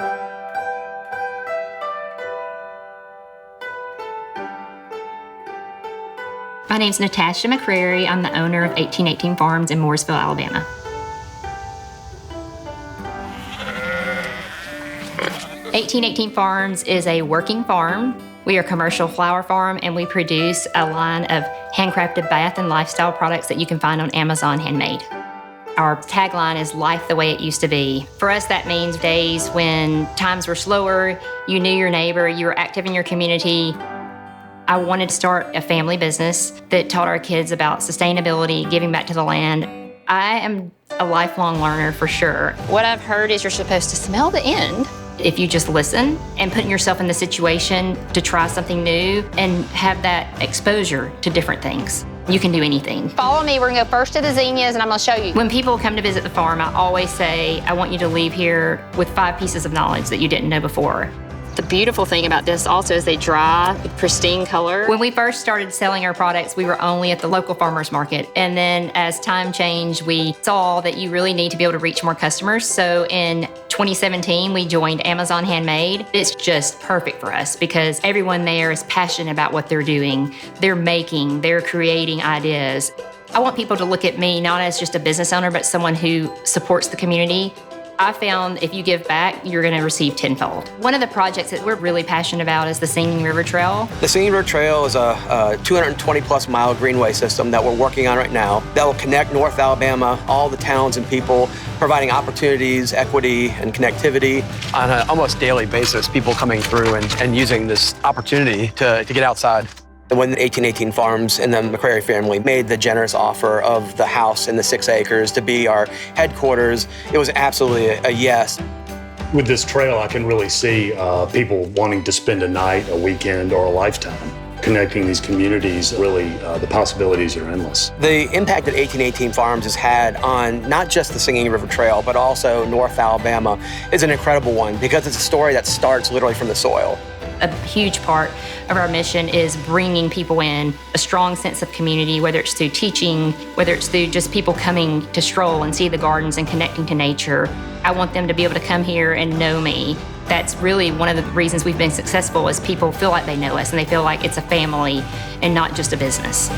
My name's Natasha McCrary. I'm the owner of 1818 Farms in Mooresville, Alabama. "1818 Farms is a working farm. We are a commercial flower farm, and we produce a line of handcrafted bath and lifestyle products that you can find on Amazon Handmade. Our tagline is "Life the way it used to be." For us, that means days when times were slower, you knew your neighbor, you were active in your community. I wanted to start a family business that taught our kids about sustainability, giving back to the land. I am a lifelong learner for sure. What I've heard is you're supposed to smell the end if you just listen and put yourself in the situation to try something new and have that exposure to different things. You can do anything. Follow me, we're gonna go first to the zinnias and I'm gonna show you. When people come to visit the farm, I always say, I want you to leave here with 5 pieces of knowledge that you didn't know before. The beautiful thing about this also is they dry with pristine color. When we first started selling our products, we were only at the local farmers market. And then as time changed, we saw that you really need to be able to reach more customers. So in 2017, we joined Amazon Handmade. It's just perfect for us because everyone there is passionate about what they're doing. They're making, they're creating ideas. I want people to look at me not as just a business owner, but someone who supports the community. I found if you give back, you're gonna receive tenfold. One of the projects that we're really passionate about is the Singing River Trail. The Singing River Trail is a 220 plus mile greenway system that we're working on right now that will connect North Alabama, all the towns and people, providing opportunities, equity, and connectivity. On an almost daily basis, people coming through and using this opportunity to get outside. When 1818 Farms and the McCrary family made the generous offer of the house and the 6 acres to be our headquarters, it was absolutely a yes. With this trail, I can really see people wanting to spend a night, a weekend, or a lifetime. Connecting these communities, really, the possibilities are endless. The impact that 1818 Farms has had on not just the Singing River Trail, but also North Alabama is an incredible one because it's a story that starts literally from the soil. A huge part of our mission is bringing people in a strong sense of community, whether it's through teaching, whether it's through just people coming to stroll and see the gardens and connecting to nature. I want them to be able to come here and know me. That's really one of the reasons we've been successful is people feel like they know us and they feel like it's a family and not just a business.